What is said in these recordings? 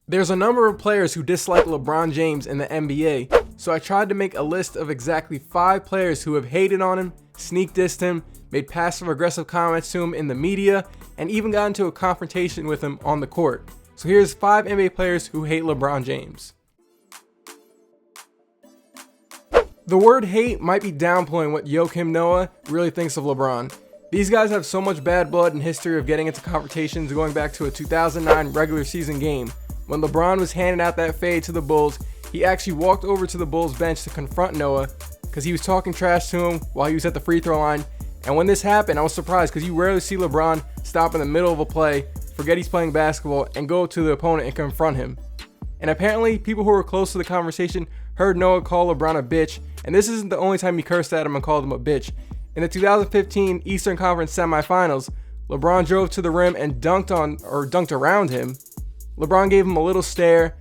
There's a number of players who dislike LeBron James in the NBA, so I tried to make a list of exactly 5 players who have hated on him, sneak dissed him, made passive aggressive comments to him in the media, and even got into a confrontation with him on the court. So here's 5 NBA players who hate LeBron James. The word hate might be downplaying what Joakim Noah really thinks of LeBron. These guys have so much bad blood and history of getting into confrontations going back to a 2009 regular season game. When LeBron was handing out that fade to the Bulls, he actually walked over to the Bulls bench to confront Noah because he was talking trash to him while he was at the free throw line. And when this happened, I was surprised because you rarely see LeBron stop in the middle of a play, forget he's playing basketball, and go to the opponent and confront him. And apparently, people who were close to the conversation heard Noah call LeBron a bitch, and this isn't the only time he cursed at him and called him a bitch. In the 2015 Eastern Conference semifinals, LeBron drove to the rim and dunked around him. LeBron gave him a little stare,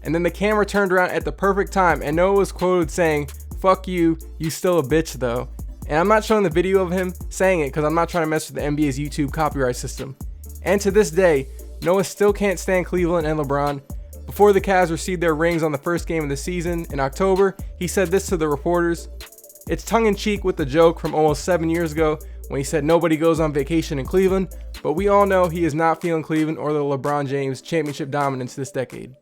and then the camera turned around at the perfect time, and Noah was quoted saying, "Fuck you, you still a bitch though." And I'm not showing the video of him saying it because I'm not trying to mess with the NBA's YouTube copyright system. And to this day, Noah still can't stand Cleveland and LeBron. Before the Cavs received their rings on the first game of the season in October, he said this to the reporters. It's tongue-in-cheek with the joke from almost 7 years ago when he said nobody goes on vacation in Cleveland, but we all know he is not feeling Cleveland or the LeBron James championship dominance this decade.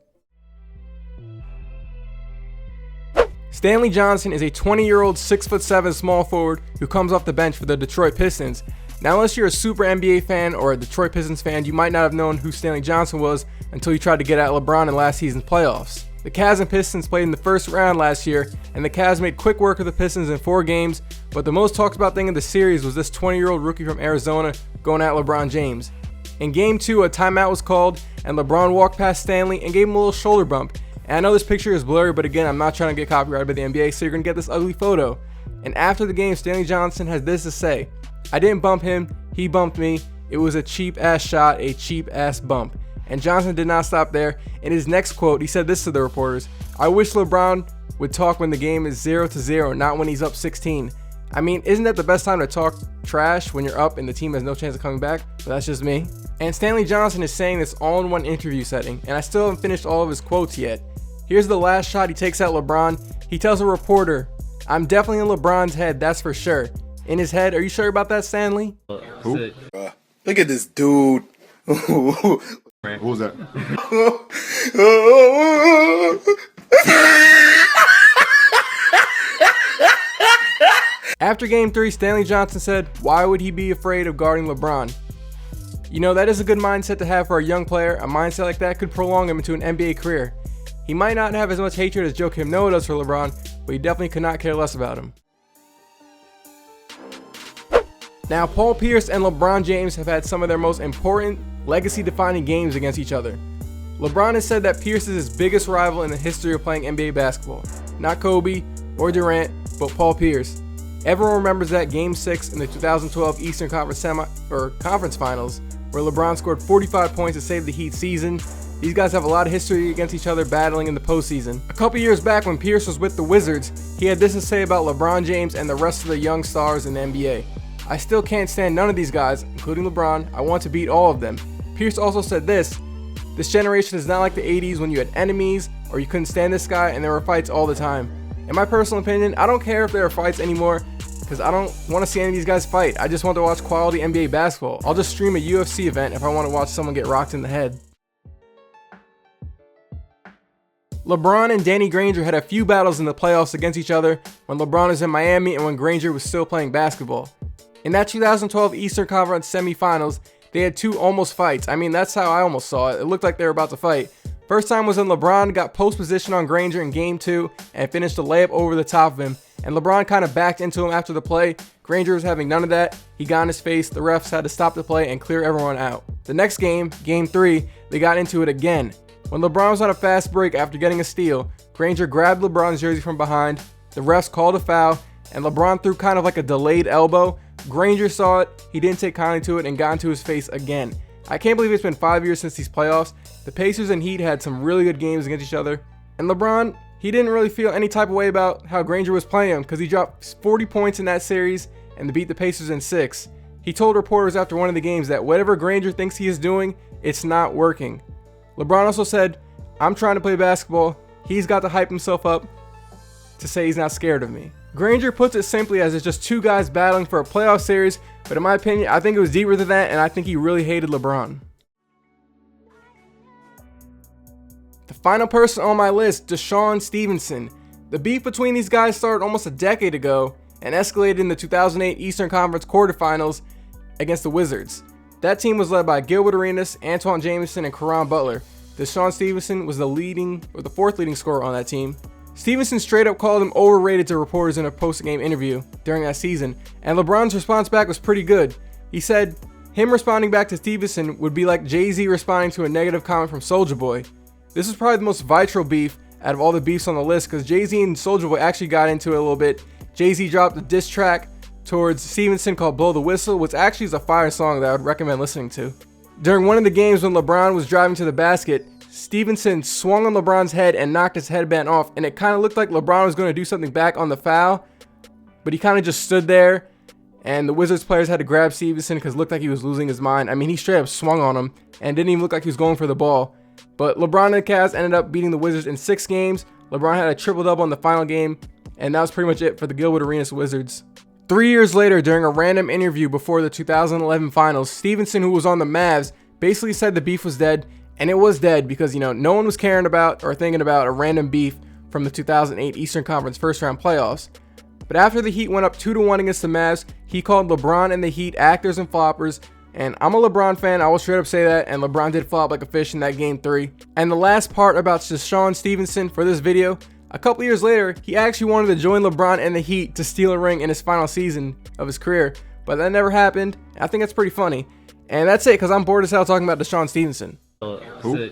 Stanley Johnson is a 20-year-old 6'7" small forward who comes off the bench for the Detroit Pistons. Now, unless you're a super NBA fan or a Detroit Pistons fan, you might not have known who Stanley Johnson was until you tried to get at LeBron in last season's playoffs. The Cavs and Pistons played in the first round last year, and the Cavs made quick work of the Pistons in 4 games, but the most talked about thing in the series was this 20-year-old rookie from Arizona going at LeBron James. In Game 2, a timeout was called, and LeBron walked past Stanley and gave him a little shoulder bump. And I know this picture is blurry, but again, I'm not trying to get copyrighted by the NBA, so you're going to get this ugly photo. And after the game, Stanley Johnson has this to say: "I didn't bump him, he bumped me. It was a cheap-ass shot, a cheap-ass bump." And Johnson did not stop there. In his next quote, he said this to the reporters: "I wish LeBron would talk when the game is 0-0, not when he's up 16. I mean, isn't that the best time to talk trash when you're up and the team has no chance of coming back? But that's just me." And Stanley Johnson is saying this all in one interview setting, and I still haven't finished all of his quotes yet. Here's the last shot he takes at LeBron. He tells a reporter, "I'm definitely in LeBron's head, that's for sure." In his head, are you sure about that, Stanley? Who? Look at this dude. Who was that? After Game 3, Stanley Johnson said, "Why would he be afraid of guarding LeBron?" You know, that is a good mindset to have for a young player. A mindset like that could prolong him into an NBA career. He might not have as much hatred as Joakim Noah does for LeBron, but he definitely could not care less about him. Now, Paul Pierce and LeBron James have had some of their most important, legacy-defining games against each other. LeBron has said that Pierce is his biggest rival in the history of playing NBA basketball. Not Kobe or Durant, but Paul Pierce. Everyone remembers that Game 6 in the 2012 Eastern Conference Conference Finals, where LeBron scored 45 points to save the Heat season. These guys have a lot of history against each other battling in the postseason. A couple years back when Pierce was with the Wizards, he had this to say about LeBron James and the rest of the young stars in the NBA. "I still can't stand none of these guys, including LeBron. I want to beat all of them." Pierce also said this: "This generation is not like the 80s when you had enemies or you couldn't stand this guy and there were fights all the time." In my personal opinion, I don't care if there are fights anymore because I don't want to see any of these guys fight. I just want to watch quality NBA basketball. I'll just stream a UFC event if I want to watch someone get rocked in the head. LeBron and Danny Granger had a few battles in the playoffs against each other when LeBron was in Miami and when Granger was still playing basketball. In that 2012 Eastern Conference semifinals, they had 2 almost fights. I mean, that's how I almost saw it. It looked like they were about to fight. First time was when LeBron got post position on Granger in Game 2 and finished a layup over the top of him, and LeBron kind of backed into him after the play. Granger was having none of that. He got in his face. The refs had to stop the play and clear everyone out. The next game, Game 3, they got into it again. When LeBron was on a fast break after getting a steal, Granger grabbed LeBron's jersey from behind. The refs called a foul, and LeBron threw kind of like a delayed elbow. Granger saw it, he didn't take kindly to it, and got into his face again. I can't believe it's been 5 years since these playoffs. The Pacers and Heat had some really good games against each other. And LeBron, he didn't really feel any type of way about how Granger was playing him because he dropped 40 points in that series and beat the Pacers in 6. He told reporters after one of the games that whatever Granger thinks he is doing, it's not working. LeBron also said, I'm trying to play basketball. He's got to hype himself up to say he's not scared of me. Granger puts it simply as it's just two guys battling for a playoff series, but in my opinion, I think it was deeper than that, and I think he really hated LeBron. The final person on my list, Stephenson. The beef between these guys started almost a decade ago and escalated in the 2008 Eastern Conference quarterfinals against the Wizards. That team was led by Gilbert Arenas, Antoine Jameson, and Caron Butler. Stephenson was the fourth leading scorer on that team. Stephenson straight up called him overrated to reporters in a post-game interview during that season, and LeBron's response back was pretty good. He said him responding back to Stephenson would be like Jay-Z responding to a negative comment from Soulja Boy. This is probably the most viral beef out of all the beefs on the list because Jay-Z and Soulja Boy actually got into it a little bit. Jay-Z dropped a diss track towards Stephenson called Blow the Whistle, which actually is a fire song that I would recommend listening to. During one of the games when LeBron was driving to the basket, Stephenson swung on LeBron's head and knocked his headband off, and it kind of looked like LeBron was going to do something back on the foul, but he kind of just stood there, and the Wizards players had to grab Stephenson because it looked like he was losing his mind. I mean, he straight up swung on him and didn't even look like he was going for the ball. But LeBron and the Cavs ended up beating the Wizards in 6 games. LeBron had a triple-double in the final game, and that was pretty much it for the Gilbert Arenas Wizards. 3 years later, during a random interview before the 2011 finals, Stephenson, who was on the Mavs, basically said the beef was dead, and it was dead because, no one was caring about or thinking about a random beef from the 2008 Eastern Conference first-round playoffs. But after the Heat went up 2-1 against the Mavs, he called LeBron and the Heat actors and floppers, and I'm a LeBron fan, I will straight up say that, and LeBron did flop like a fish in that Game 3. And the last part about Stephenson for this video, a couple years later, he actually wanted to join LeBron and the Heat to steal a ring in his final season of his career, but that never happened. I think that's pretty funny. And that's it, because I'm bored as hell talking about Stephenson. Who?